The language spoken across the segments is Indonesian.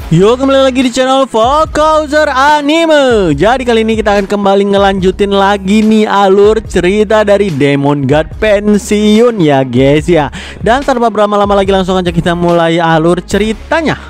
Yo, kembali lagi di channel Fokouser Anime. Jadi kali ini kita akan kembali ngelanjutin lagi nih alur cerita dari Demon God pensiun ya guys ya. Dan tanpa berlama-lama lagi langsung aja kita mulai alur ceritanya.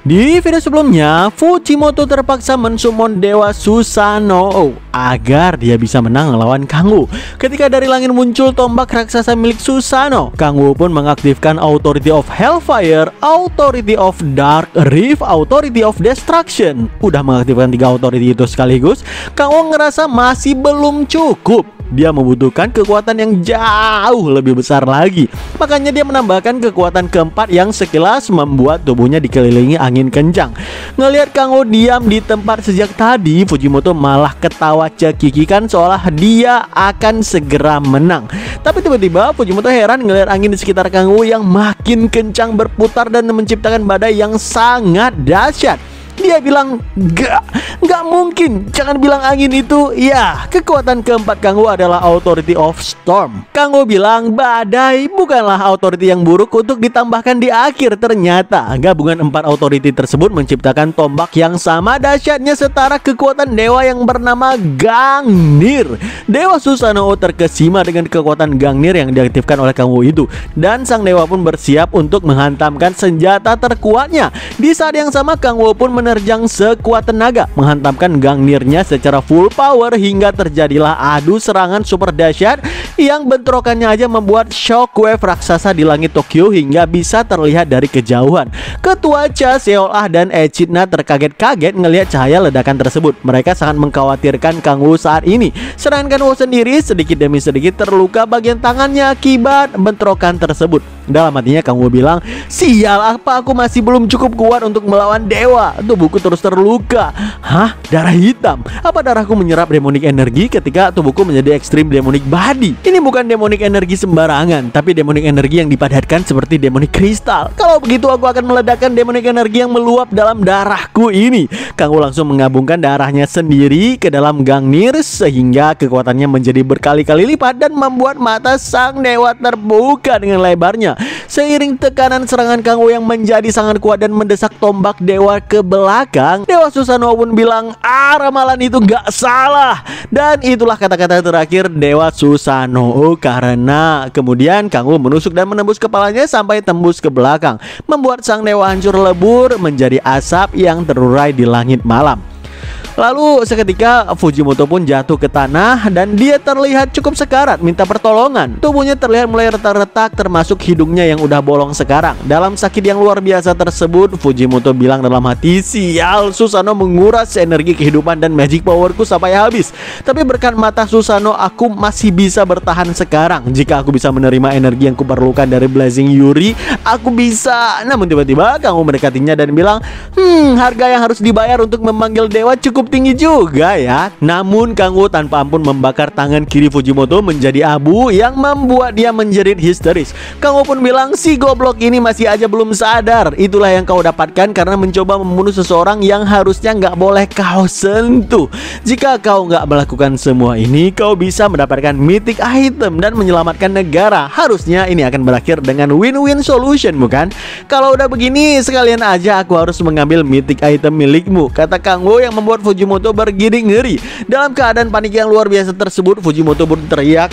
Di video sebelumnya, Fujimoto terpaksa mensummon Dewa Susanoo agar dia bisa menang melawan Kangwu. Ketika dari langit muncul tombak raksasa milik Susanoo, Kangwu pun mengaktifkan Authority of Hellfire, Authority of Dark Rift, Authority of Destruction. Udah mengaktifkan 3 authority itu sekaligus, Kangwu ngerasa masih belum cukup. Dia membutuhkan kekuatan yang jauh lebih besar lagi. Makanya dia menambahkan kekuatan keempat yang sekilas membuat tubuhnya dikelilingi angin kencang. Ngelihat Kangwu diam di tempat sejak tadi, Fujimoto malah ketawa cekikikan seolah dia akan segera menang. Tapi tiba-tiba Fujimoto heran ngelihat angin di sekitar Kangwu yang makin kencang berputar dan menciptakan badai yang sangat dahsyat. Dia bilang, Gak mungkin, jangan bilang angin itu. Ya, kekuatan keempat Kangwu adalah Authority of Storm. Kangwu bilang badai bukanlah authority yang buruk untuk ditambahkan di akhir. Ternyata gabungan 4 authority tersebut menciptakan tombak yang sama dahsyatnya setara kekuatan dewa yang bernama Gangnir. Dewa Susanoo terkesima dengan kekuatan Gangnir yang diaktifkan oleh Kangwu itu. Dan sang dewa pun bersiap untuk menghantamkan senjata terkuatnya. Di saat yang sama Kangwu pun menerjang sekuat tenaga, menghantamkan Gangnirnya secara full power hingga terjadilah adu serangan super dahsyat yang bentrokannya aja membuat shockwave raksasa di langit Tokyo hingga bisa terlihat dari kejauhan. Ketua Cha, Seolah dan Echidna terkaget-kaget ngelihat cahaya ledakan tersebut. Mereka sangat mengkhawatirkan Kangwu saat ini. Sedangkan Kangwu sendiri sedikit demi sedikit terluka bagian tangannya akibat bentrokan tersebut. Dalam hatinya Kangwu bilang, sial, apa aku masih belum cukup kuat untuk melawan dewa? Tubuhku terus terluka. Hah? Darah hitam? Apa darahku menyerap demonic energi ketika tubuhku menjadi ekstrim demonic body? Ini bukan demonic energi sembarangan, tapi demonic energi yang dipadatkan seperti demonic kristal. Kalau begitu aku akan meledakkan demonic energi yang meluap dalam darahku ini. Kangwu langsung menggabungkan darahnya sendiri ke dalam Gangnir sehingga kekuatannya menjadi berkali-kali lipat dan membuat mata sang dewa terbuka dengan lebarnya. Seiring tekanan serangan Kangwu yang menjadi sangat kuat dan mendesak tombak dewa ke belakang, Dewa Susanoo pun bilang, ramalan itu gak salah. Dan itulah kata-kata terakhir Dewa Susanoo. Karena kemudian Kangwu menusuk dan menembus kepalanya sampai tembus ke belakang, membuat sang dewa hancur lebur menjadi asap yang terurai di langit malam. Lalu seketika Fujimoto pun jatuh ke tanah dan dia terlihat cukup sekarat, minta pertolongan. Tubuhnya terlihat mulai retak-retak termasuk hidungnya yang udah bolong sekarang. Dalam sakit yang luar biasa tersebut, Fujimoto bilang dalam hati, sial, Susanoo menguras energi kehidupan dan magic powerku sampai habis. Tapi berkat mata Susanoo aku masih bisa bertahan sekarang. Jika aku bisa menerima energi yang kuperlukan dari Blazing Yuri, aku bisa. Namun tiba-tiba Kangwu mendekatinya dan bilang, harga yang harus dibayar untuk memanggil dewa cukup tinggi juga ya. Namun Kangwu tanpa ampun membakar tangan kiri Fujimoto menjadi abu yang membuat dia menjerit histeris. Kangwu pun bilang, si goblok ini masih aja belum sadar. Itulah yang kau dapatkan karena mencoba membunuh seseorang yang harusnya nggak boleh kau sentuh. Jika kau nggak melakukan semua ini, kau bisa mendapatkan mythic item dan menyelamatkan negara. Harusnya ini akan berakhir dengan win-win solution, bukan? Kalau udah begini, sekalian aja aku harus mengambil mythic item milikmu, kata Kangwu yang membuat Fujimoto bergidik ngeri. Dalam keadaan panik yang luar biasa tersebut, Fujimoto pun teriak,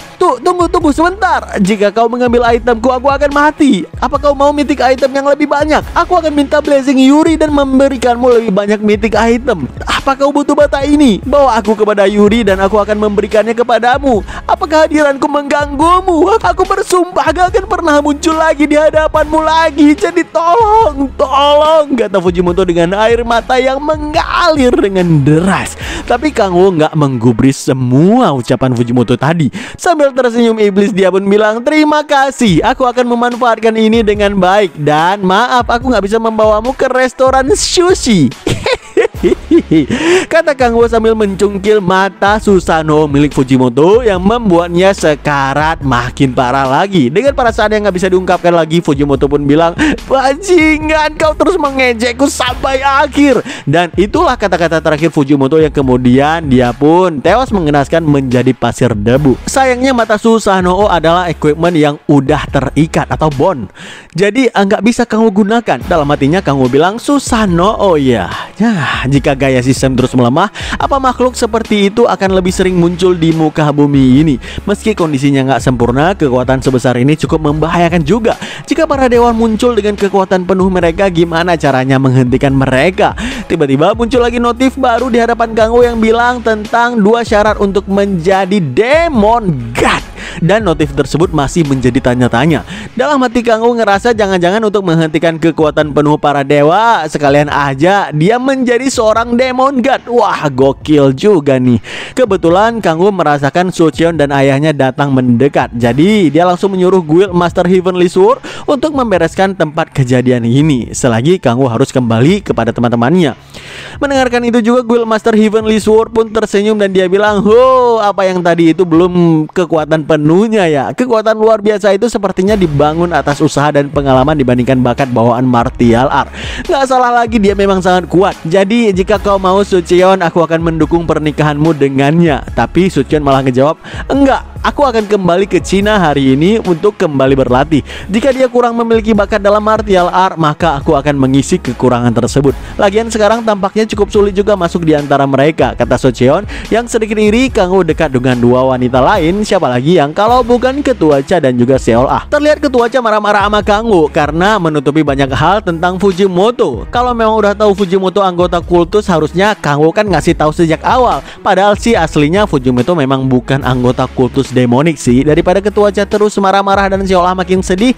tunggu sebentar. Jika kau mengambil itemku, aku akan mati. Apa kau mau mythic item yang lebih banyak? Aku akan minta Blazing Yuri dan memberikanmu lebih banyak mythic item. Apa kau butuh bata ini? Bawa aku kepada Yuri dan aku akan memberikannya kepadamu. Apakah hadiranku mengganggumu? Aku bersumpah gak akan pernah muncul lagi di hadapanmu lagi. Jadi tolong, kata Fujimoto dengan air mata yang mengalir dengan deras. Tapi Kangwu nggak menggubris semua ucapan Fujimoto tadi. Sambil tersenyum iblis, dia pun bilang, terima kasih, aku akan memanfaatkan ini dengan baik. Dan maaf, aku nggak bisa membawamu ke restoran sushi. Kata Kang Wo sambil mencungkil mata Susanoo milik Fujimoto yang membuatnya sekarat makin parah lagi. Dengan perasaan yang gak bisa diungkapkan lagi, Fujimoto pun bilang, "Bajingan, kau terus mengejekku sampai akhir." Dan itulah kata-kata terakhir Fujimoto yang kemudian dia pun tewas mengenaskan menjadi pasir debu. Sayangnya mata Susanoo adalah equipment yang udah terikat atau bond, jadi nggak bisa Kang Wo gunakan. Dalam hatinya Kang Wo bilang, "Susanoo ya, jika gaya sistem terus melemah, apa makhluk seperti itu akan lebih sering muncul di muka bumi ini. Meski kondisinya nggak sempurna, kekuatan sebesar ini cukup membahayakan juga. Jika para dewa muncul dengan kekuatan penuh mereka, gimana caranya menghentikan mereka?" Tiba-tiba muncul lagi notif baru di hadapan Kang Wo yang bilang tentang 2 syarat untuk menjadi Demon God. Dan notif tersebut masih menjadi tanya-tanya. Dalam hati Kang Wo ngerasa jangan-jangan untuk menghentikan kekuatan penuh para dewa, sekalian aja dia menjadi seorang Demon God. Wah, gokil juga nih. Kebetulan Kang Wo merasakan Sucheon dan ayahnya datang mendekat. Jadi dia langsung menyuruh Guild Master Heavenly Sword untuk membereskan tempat kejadian ini, selagi Kang Wo harus kembali kepada teman-temannya. Mendengarkan itu juga Guild Master Heavenly Sword pun tersenyum dan dia bilang, "Oh, apa yang tadi itu belum kekuatan penuhnya ya. Kekuatan luar biasa itu sepertinya dibangun atas usaha dan pengalaman dibandingkan bakat bawaan martial art. Nggak salah lagi, dia memang sangat kuat. Jadi jika kau mau Sucheon, aku akan mendukung pernikahanmu dengannya." Tapi Sucheon malah ngejawab, "Enggak, aku akan kembali ke Cina hari ini untuk kembali berlatih. Jika dia kurang memiliki bakat dalam martial art, maka aku akan mengisi kekurangan tersebut. Lagian sekarang tampaknya cukup sulit juga masuk di antara mereka," kata Sucheon yang sedikit iri. Kang Wo dekat dengan 2 wanita lain, siapa lagi yang kalau bukan Ketua Cha dan juga Seol Ah. Terlihat Ketua Cha marah-marah sama Kang Wo karena menutupi banyak hal tentang Fujimoto. Kalau memang udah tahu Fujimoto anggota kultus, harusnya Kang Wo kan ngasih tahu sejak awal. Padahal sih aslinya Fujimoto memang bukan anggota kultus demonik sih. Daripada Ketua Cha terus marah-marah dan Seol Ah makin sedih,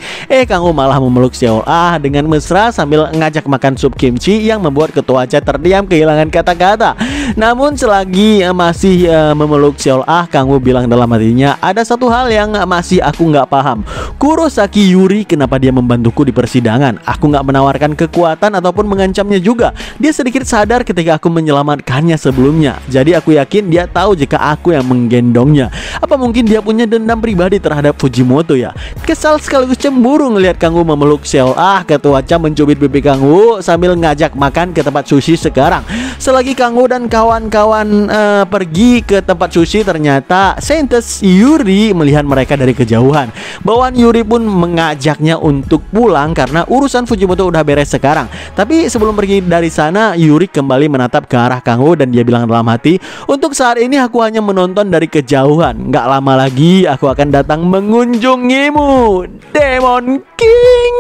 Kang Wo malah memeluk Seol Ah dengan mesra sambil ngajak makan sup kimchi yang membuat Ketua Cha terdiam kehilangan kata-kata. Namun selagi masih memeluk Seol Ah, Kang Wo bilang dalam hatinya, "Ada satu hal yang masih aku nggak paham. Kurosaki Yuri kenapa dia membantuku di persidangan? Aku nggak menawarkan kekuatan ataupun mengancamnya juga. Dia sedikit sadar ketika aku menyelamatkannya sebelumnya. Jadi aku yakin dia tahu jika aku yang menggendongnya. Apa mungkin dia punya dendam pribadi terhadap Fujimoto ya?" Kesal sekaligus cemburu ngelihat Kang Wo memeluk Seol Ah, Ketua Cha mencubit pipi Kang Wo sambil ngajak makan ke tempat sushi sekarang. Selagi Kang Wo dan kawan-kawan pergi ke tempat sushi, ternyata Saintes Yuri melihat mereka dari kejauhan. Bawaan Yuri pun mengajaknya untuk pulang karena urusan Fujimoto udah beres sekarang. Tapi sebelum pergi dari sana, Yuri kembali menatap ke arah Kang Wo dan dia bilang dalam hati, "Untuk saat ini aku hanya menonton dari kejauhan. Gak lama lagi aku akan datang mengunjungimu, Demon King,"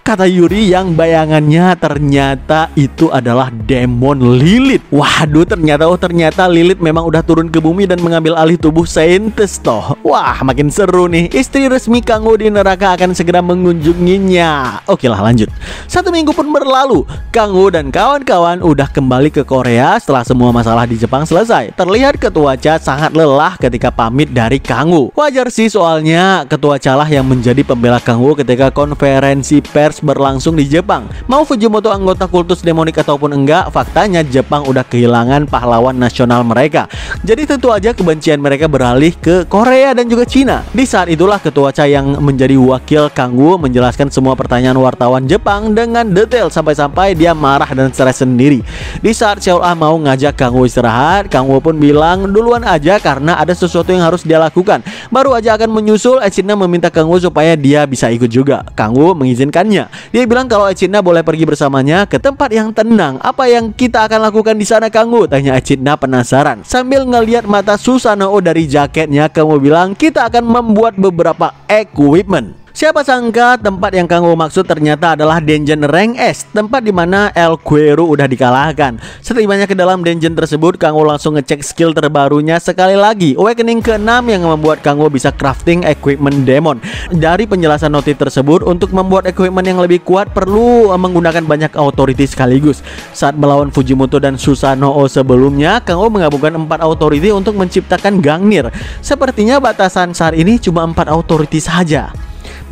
kata Yuri yang bayangannya ternyata itu adalah Demon Lilith. Waduh, ternyata Lilith memang udah turun ke bumi dan mengambil alih tubuh Saintes toh. Wah, makin seru nih. Istri resmi Kang Wo di neraka akan segera mengunjunginya. Oke lah, lanjut. 1 minggu pun berlalu. Kang Wo dan kawan-kawan udah kembali ke Korea setelah semua masalah di Jepang selesai. Terlihat Ketua Cha sangat lelah ketika pamit dari Kang Wo. Wajar sih, soalnya Ketua Cha lah yang menjadi pembela Kang Wo ketika konferensi pers berlangsung di Jepang. Mau Fujimoto anggota kultus demonik ataupun enggak, faktanya Jepang udah kehilangan pahlawan nasional mereka. Jadi tentu aja kebencian mereka beralih ke Korea dan juga Cina. Di saat itulah Ketua Cha yang menjadi wakil Kang Wo menjelaskan semua pertanyaan wartawan Jepang dengan detail sampai-sampai dia marah dan stres sendiri. Di saat Seol Ah mau ngajak Kang Wo istirahat, Kang Wo pun bilang duluan aja karena ada sesuatu yang harus dia lakukan. Baru aja akan menyusul, Echidna meminta Kang Wo supaya dia bisa ikut juga. Kang Wo mengizinkannya. Dia bilang kalau Echidna boleh pergi bersamanya ke tempat yang tenang. "Apa yang kita akan lakukan di sana, Kang Wo?" tanya Echidna penasaran. Sambil ngelihat mata Susanoo dari jaketnya, Kang Wo bilang, "Kita akan membuat beberapa equipment." Siapa sangka tempat yang Kang Wo maksud ternyata adalah dungeon rank S, tempat dimana El Guero udah dikalahkan. Setibanya ke dalam dungeon tersebut, Kang Wo langsung ngecek skill terbarunya sekali lagi, Awakening ke-6 yang membuat Kang Wo bisa crafting equipment demon. Dari penjelasan notif tersebut, untuk membuat equipment yang lebih kuat perlu menggunakan banyak authority sekaligus. Saat melawan Fujimoto dan Susanoo sebelumnya, Kang Wo menggabungkan 4 authority untuk menciptakan Gangnir. Sepertinya batasan saat ini cuma 4 authority saja.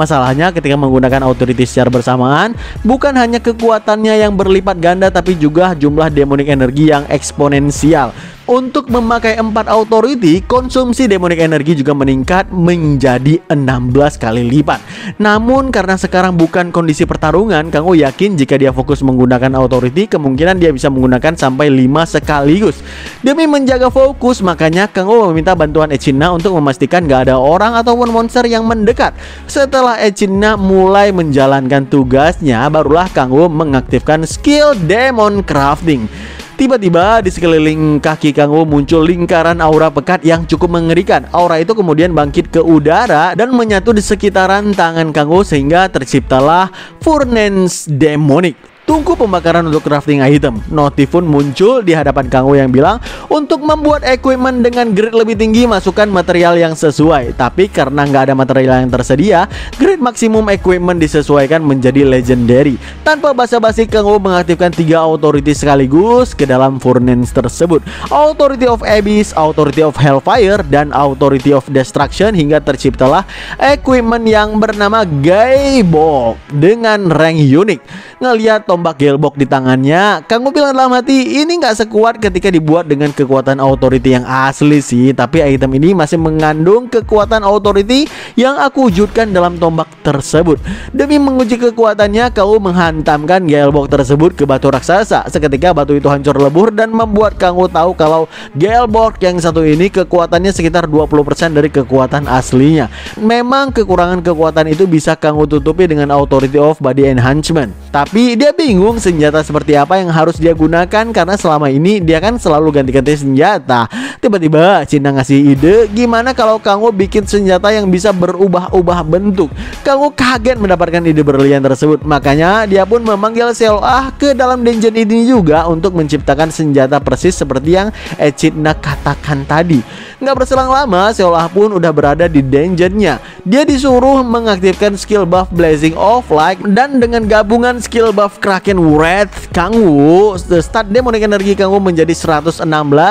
Masalahnya ketika menggunakan authority secara bersamaan, bukan hanya kekuatannya yang berlipat ganda tapi juga jumlah demonic energi yang eksponensial. Untuk memakai 4 authority, konsumsi demonic energi juga meningkat menjadi 16 kali lipat. Namun karena sekarang bukan kondisi pertarungan, Kang Wo yakin jika dia fokus menggunakan authority, kemungkinan dia bisa menggunakan sampai 5 sekaligus. Demi menjaga fokus, makanya Kang Wo meminta bantuan Echidna untuk memastikan gak ada orang ataupun monster yang mendekat. Setelah Echidna mulai menjalankan tugasnya, barulah Kang Wo mengaktifkan skill Demon Crafting. Tiba-tiba di sekeliling kaki Kang Wo muncul lingkaran aura pekat yang cukup mengerikan. Aura itu kemudian bangkit ke udara dan menyatu di sekitaran tangan Kang Wo sehingga terciptalah Furnace Demonic. Tungku pembakaran untuk crafting item. Notif pun muncul di hadapan Kang Wo yang bilang, untuk membuat equipment dengan grade lebih tinggi, masukkan material yang sesuai. Tapi karena nggak ada material yang tersedia, grade maksimum equipment disesuaikan menjadi legendary. Tanpa basa-basi, Kang Wo mengaktifkan 3 authority sekaligus ke dalam furnace tersebut. Authority of Abyss, Authority of Hellfire, dan Authority of Destruction, hingga terciptalah equipment yang bernama Gaebok dengan rank unik. Ngelihat tombak Gaebok di tangannya, Kang Wo bilang dalam hati, ini nggak sekuat ketika dibuat dengan kekuatan authority yang asli sih, tapi item ini masih mengandung kekuatan authority yang aku wujudkan dalam tombak tersebut. Demi menguji kekuatannya, Kang Wo menghantamkan Gaebok tersebut ke batu raksasa. Seketika batu itu hancur lebur dan membuat Kang Wo tahu kalau Gaebok yang satu ini kekuatannya sekitar 20% dari kekuatan aslinya. Memang kekurangan kekuatan itu bisa Kang Wo tutupi dengan Authority of Body Enhancement, tapi dia bingung senjata seperti apa yang harus dia gunakan karena selama ini dia kan selalu ganti-ganti senjata. Tiba-tiba Cina ngasih ide, gimana kalau Kang Wo bikin senjata yang bisa berubah-ubah bentuk. Kang Wo kaget mendapatkan ide berlian tersebut, makanya dia pun memanggil Seolah ke dalam dungeon ini juga untuk menciptakan senjata persis seperti yang Echidna katakan tadi. Nggak berselang lama, Seolah pun udah berada di dungeonnya. Dia disuruh mengaktifkan skill buff Blazing of Light, dan dengan gabungan skill buff Kraken Wrath Kang Wo, stat demonic energi Kang Wo menjadi 116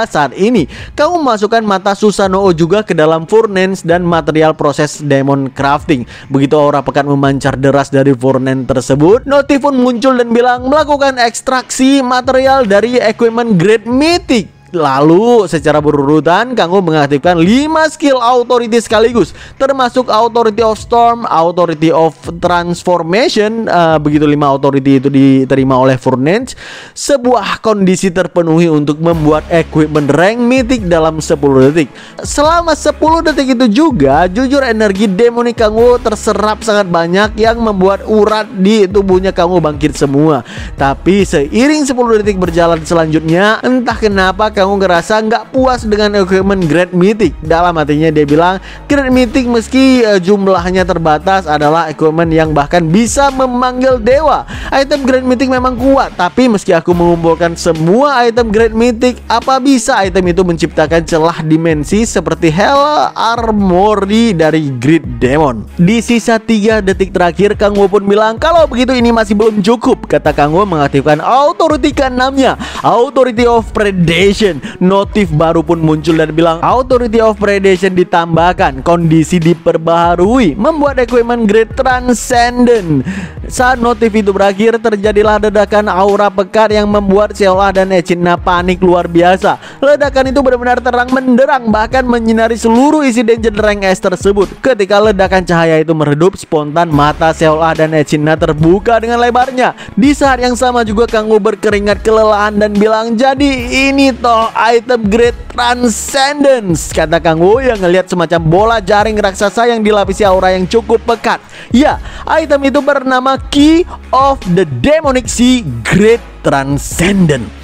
saat ini. Kang Wo memasukkan mata Susanoo juga ke dalam furnace dan material proses demon crafting. Begitu aura pekat memancar deras dari furnace tersebut, Notif pun muncul dan bilang melakukan ekstraksi material dari equipment grade mythic. Lalu secara berurutan Kang Wo mengaktifkan 5 skill authority sekaligus, termasuk Authority of Storm, Authority of Transformation. Begitu 5 authority itu diterima oleh Furnace, sebuah kondisi terpenuhi untuk membuat equipment rank mythic dalam 10 detik. Selama 10 detik itu juga, jujur energi demonic Kang Wo terserap sangat banyak yang membuat urat di tubuhnya Kang Wo bangkit semua. Tapi seiring 10 detik berjalan selanjutnya, entah kenapa Kang Wo ngerasa nggak puas dengan equipment grade mythic. Dalam hatinya dia bilang, grade mythic meski jumlahnya terbatas adalah equipment yang bahkan bisa memanggil dewa. Item grade mythic memang kuat, tapi meski aku mengumpulkan semua item grade mythic, apa bisa item itu menciptakan celah dimensi seperti Hell Armory dari Great Demon? Di sisa 3 detik terakhir, Kang Wo pun bilang kalau begitu ini masih belum cukup. Kata Kang Wo mengaktifkan authority ke-6-nya, Authority of Predation. Notif baru pun muncul dan bilang Authority of Predation ditambahkan, kondisi diperbaharui, membuat equipment grade Transcendent. Saat notif itu berakhir, terjadilah ledakan aura pekat yang membuat Seolah dan Echidna panik luar biasa. Ledakan itu benar-benar terang menderang, bahkan menyinari seluruh isi dungeon rank S tersebut. Ketika ledakan cahaya itu meredup, spontan mata Seolah dan Echidna terbuka dengan lebarnya. Di saat yang sama juga Kang Wo berkeringat kelelahan dan bilang, jadi ini toh item grade Transcendence, kata Kang Wo yang ngelihat semacam bola jaring raksasa yang dilapisi aura yang cukup pekat. Ya, item itu bernama Key of the Demonic Sea Grade Transcendent.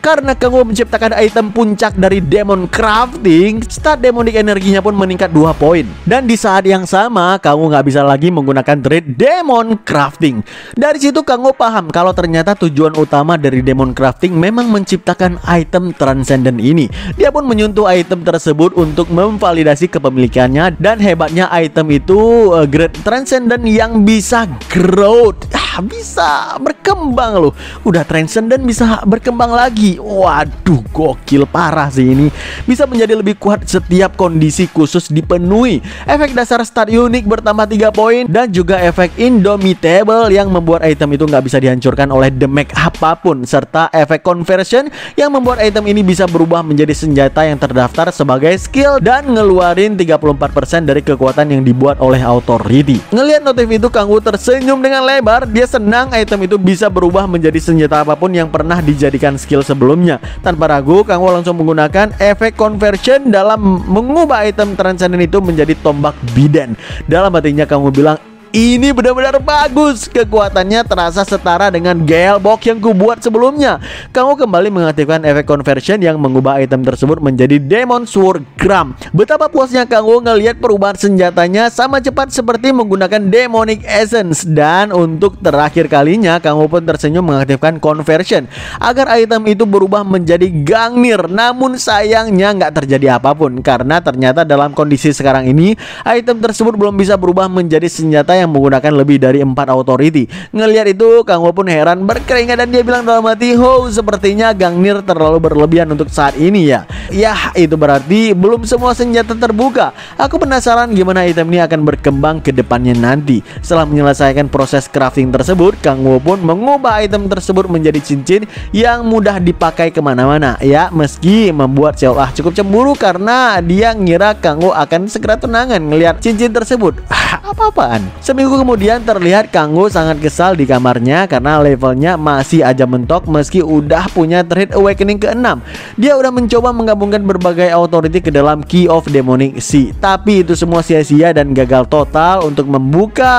Karena Kang Wo menciptakan item puncak dari Demon Crafting, stat demonic energinya pun meningkat 2 poin. Dan di saat yang sama, Kang Wo nggak bisa lagi menggunakan trait Demon Crafting. Dari situ Kang Wo paham kalau ternyata tujuan utama dari Demon Crafting memang menciptakan item Transcendent ini. Dia pun menyentuh item tersebut untuk memvalidasi kepemilikannya, dan hebatnya item itu grade Transcendent yang bisa growth. bisa berkembang loh. Udah transcendent bisa berkembang lagi. Waduh, gokil parah sih ini. Bisa menjadi lebih kuat setiap kondisi khusus dipenuhi. Efek dasar stat unik bertambah 3 poin. Dan juga efek indomitable yang membuat item itu nggak bisa dihancurkan oleh damage apapun. Serta efek conversion yang membuat item ini bisa berubah menjadi senjata yang terdaftar sebagai skill. Dan ngeluarin 34% dari kekuatan yang dibuat oleh Authority. Ngelihat notif itu, Kang Wu tersenyum dengan lebar. Dia senang item itu bisa berubah menjadi senjata apapun yang pernah dijadikan skill sebelumnya. Tanpa ragu, Kang Wu langsung menggunakan efek conversion dalam mengubah item transcendent itu menjadi tombak bidan. Dalam hatinya Kang Wu bilang, ini benar-benar bagus. Kekuatannya terasa setara dengan Galebox yang kubuat sebelumnya. Kamu kembali mengaktifkan efek conversion yang mengubah item tersebut menjadi Demon Sword Gram. Betapa puasnya kamu ngelihat perubahan senjatanya sama cepat seperti menggunakan Demonic Essence. Dan untuk terakhir kalinya kamu pun tersenyum mengaktifkan conversion agar item itu berubah menjadi Gangnir. Namun sayangnya nggak terjadi apapun, karena ternyata dalam kondisi sekarang ini item tersebut belum bisa berubah menjadi senjata yang menggunakan lebih dari 4 authority. Ngelihat itu, Kang Wo pun heran berkeringat dan dia bilang dalam hati, "Oh, sepertinya Gangnir terlalu berlebihan untuk saat ini ya." Yah, itu berarti belum semua senjata terbuka. Aku penasaran gimana item ini akan berkembang ke depannya nanti. Setelah menyelesaikan proses crafting tersebut, Kang Wo pun mengubah item tersebut menjadi cincin yang mudah dipakai kemana-mana. Ya, meski membuat Seolah cukup cemburu karena dia ngira Kang Wo akan segera tunangan ngelihat cincin tersebut. Apa-apaan? Seminggu kemudian terlihat Kang Wo sangat kesal di kamarnya karena levelnya masih aja mentok meski udah punya Thread Awakening ke-6. Dia udah mencoba menggabungkan berbagai authority ke dalam Key of Demonic Sea, tapi itu semua sia-sia dan gagal total untuk membuka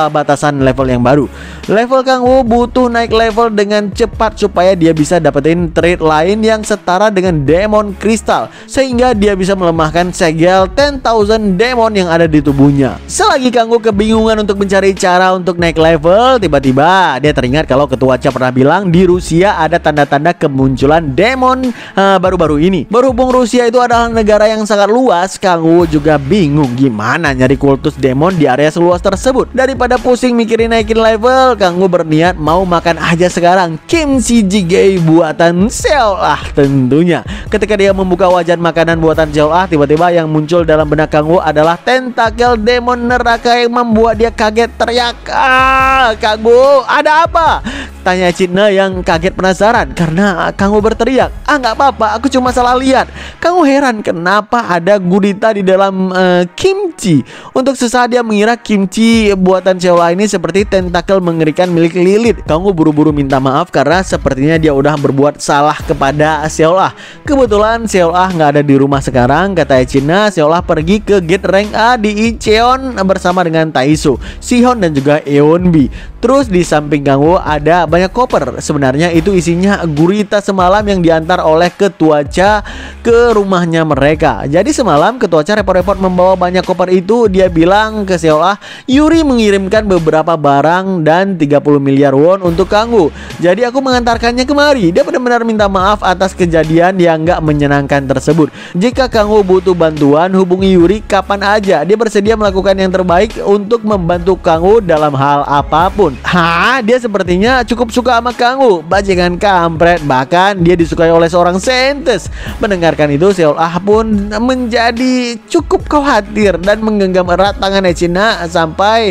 batasan level yang baru. Level Kang Wo butuh naik level dengan cepat supaya dia bisa dapetin trait lain yang setara dengan Demon Crystal, sehingga dia bisa melemahkan segel 10,000 demon yang ada di tubuhnya. Selagi Kang Wo kebingungan untuk mencari cara untuk naik level, tiba-tiba dia teringat kalau Ketua Cha pernah bilang di Rusia ada tanda-tanda kemunculan demon baru-baru ini. Berhubung Rusia itu adalah negara yang sangat luas, Kang Wo juga bingung gimana nyari kultus demon di area seluas tersebut. Daripada pusing mikirin naikin level, Kang Wo berniat mau makan aja sekarang kimchi jjigae buatan Seolah tentunya. Ketika dia membuka wajan makanan buatan Seolah, tiba-tiba yang muncul dalam benak Kang Wo adalah tentakel demon neraka yang membuat dia kaget teriak, Kang Wo, ada apa? Tanya Cina yang kaget penasaran karena Kang Wo berteriak, nggak apa-apa, aku cuma salah lihat. Kang Wo heran kenapa ada gurita di dalam kimchi. Untuk sesaat dia mengira kimchi buatan Seolah ini seperti tentakel mengerikan milik Lilith. Kang Wo buru-buru minta maaf karena sepertinya dia udah berbuat salah kepada Seolah. Kebetulan Seolah nggak ada di rumah sekarang, kata Cina. Seolah pergi ke gate rank A di Incheon bersama dengan Taiso, Sihon dan juga Eonbi. Terus di samping Kang Wo ada banyak koper. Sebenarnya itu isinya gurita semalam yang diantar oleh Ketua Cha ke rumahnya mereka. Jadi semalam Ketua Cha repot-repot membawa banyak koper itu. Dia bilang ke Seolah, Yuri mengirimkan beberapa barang dan 30 miliar won untuk Kang Wo. Jadi aku mengantarkannya kemari. Dia benar-benar minta maaf atas kejadian yang nggak menyenangkan tersebut. Jika Kang Wo butuh bantuan, hubungi Yuri kapan aja. Dia bersedia melakukan yang terbaik untuk membantu Kang Wo dalam hal apapun. Dia sepertinya cukup suka sama Kang Wo, bajingan kampret. Bahkan dia disukai oleh seorang saintis. Mendengarkan itu, Seolah pun menjadi cukup khawatir dan menggenggam erat tangan Cina sampai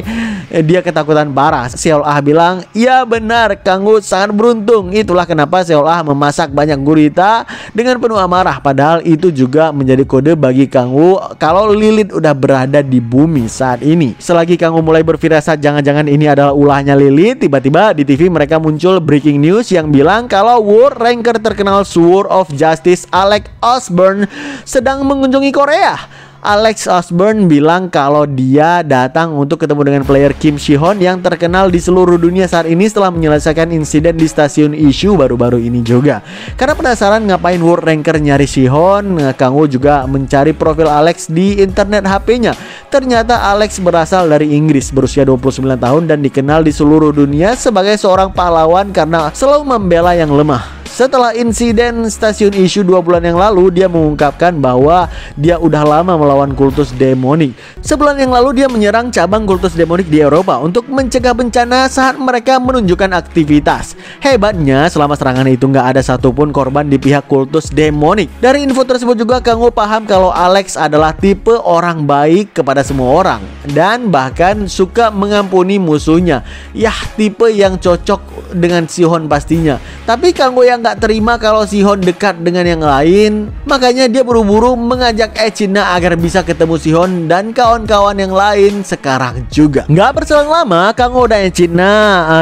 dia ketakutan parah. Seolah bilang, ya benar, Kang Wo sangat beruntung. Itulah kenapa Seolah memasak banyak gurita dengan penuh amarah. Padahal itu juga menjadi kode bagi Kang Wo kalau Lilith udah berada di bumi saat ini. Selagi Kang Wo mulai berfirasat jangan-jangan ini adalah ulahnya Lilith, tiba-tiba di TV mereka muncul breaking news yang bilang kalau World Ranker terkenal Sword of Justice Alex Osborne sedang mengunjungi Korea. Alex Osborne bilang kalau dia datang untuk ketemu dengan player Kim Shihon yang terkenal di seluruh dunia saat ini setelah menyelesaikan insiden di stasiun Issue baru-baru ini juga. Karena penasaran ngapain World Ranker nyari Shihon, Kang Wo juga mencari profil Alex di internet HP-nya. Ternyata Alex berasal dari Inggris, berusia 29 tahun dan dikenal di seluruh dunia sebagai seorang pahlawan karena selalu membela yang lemah. Setelah insiden stasiun isu 2 bulan yang lalu, dia mengungkapkan bahwa dia udah lama melawan kultus demonik. Sebulan yang lalu dia menyerang cabang kultus demonik di Eropa untuk mencegah bencana saat mereka menunjukkan aktivitas. Hebatnya, selama serangan itu nggak ada satupun korban di pihak kultus demonik. Dari info tersebut juga Kanggo paham kalau Alex adalah tipe orang baik kepada semua orang dan bahkan suka mengampuni musuhnya. Yah, tipe yang cocok dengan Sihon pastinya. Tapi Kanggo yang nggak terima kalau Sihon dekat dengan yang lain, makanya dia buru-buru mengajak Echidna agar bisa ketemu Sihon dan kawan-kawan yang lain sekarang juga. Nggak berselang lama, Kanggo dan Echidna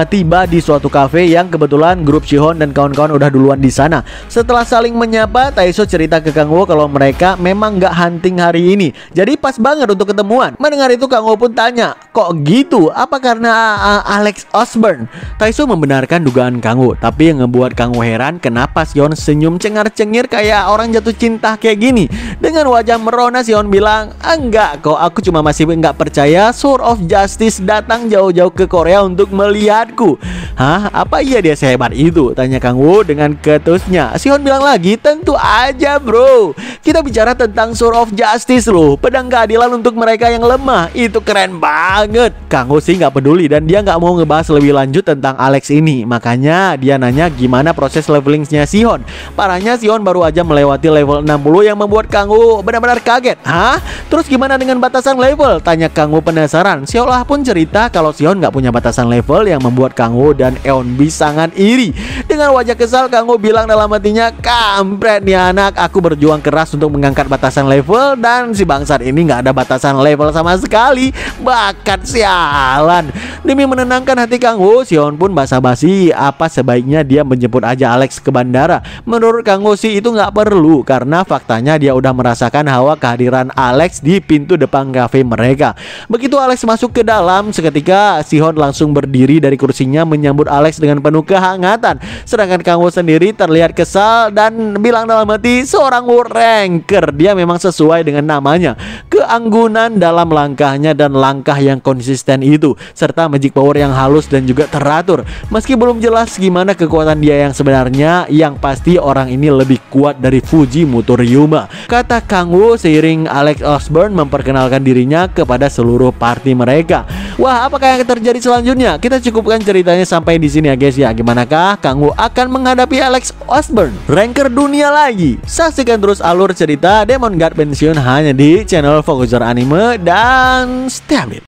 tiba di suatu kafe yang kebetulan grup Sihon dan kawan-kawan udah duluan di sana. Setelah saling menyapa, Taiso cerita ke Kanggo kalau mereka memang nggak hunting hari ini, jadi pas banget untuk ketemuan. Mendengar itu Kanggo pun tanya, kok gitu? Apa karena Alex Osborn? Taiso membenarkan dugaan Kanggo, tapi yang ngebuat Kanggo heran kenapa Sihon senyum cengar-cengir kayak orang jatuh cinta kayak gini. Dengan wajah merona, Sihon bilang, enggak kok, aku cuma masih nggak percaya Sword of Justice datang jauh-jauh ke Korea untuk melihatku. Hah? Apa iya dia sehebat itu? Tanya Kanggo dengan ketusnya. Sihon bilang lagi, tentu aja bro, kita bicara tentang Sword of Justice loh, pedang keadilan untuk mereka yang lemah. Itu keren banget. Kanggo sih nggak peduli dan dia nggak mau ngebahas lebih lanjut tentang Alex ini. Makanya dia nanya gimana proses levelingnya Sihon. Parahnya Sihon baru aja melewati level 60 yang membuat Kanggo benar-benar kaget. Hah? Terus gimana dengan batasan level? Tanya Kanggo penasaran. Seolah pun cerita kalau Sihon nggak punya batasan level yang membuat Kanggo dan Eonbi sangat iri. Dengan wajah kesal, Kanggo bilang dalam hatinya, kampret nih anak, aku berjuang keras untuk mengangkat batasan level dan si bangsat ini nggak ada batasan level sama sekali. Bakat sialan. Demi menenangkan hati Kanggo, Sihon pun basa-basi apa sebaiknya dia menjemput aja Alex ke bandara. Menurut Kanggo sih itu nggak perlu, karena faktanya dia udah merasakan hawa kehadiran Alex di pintu depan kafe mereka. Begitu Alex masuk ke dalam, seketika Sihon langsung berdiri dari kursinya menyambut Alex dengan penuh kehangatan. Sedangkan Kanggo sendiri terlihat kesal dan bilang dalam hati, seorang World Ranker, dia memang sesuai dengan namanya. Keanggunan dalam langkahnya dan langkah yang konsisten itu, serta magic power yang halus dan juga teratur. Meski belum jelas gimana kekuatan dia yang sebenarnya, yang pasti orang ini lebih kuat dari Fujimoto Ryuma, kata Kanggo seiring Alex Osborn memperkenalkan dirinya kepada seluruh party mereka. Wah, apakah yang terjadi selanjutnya? Kita cukupkan ceritanya sampai di sini ya guys ya. Gimanakah Kanggo akan menghadapi Alex Osborn, ranker dunia lagi? Saksikan terus alur cerita Demon God Pensiun hanya di channel Fokuser Anime dan stay update.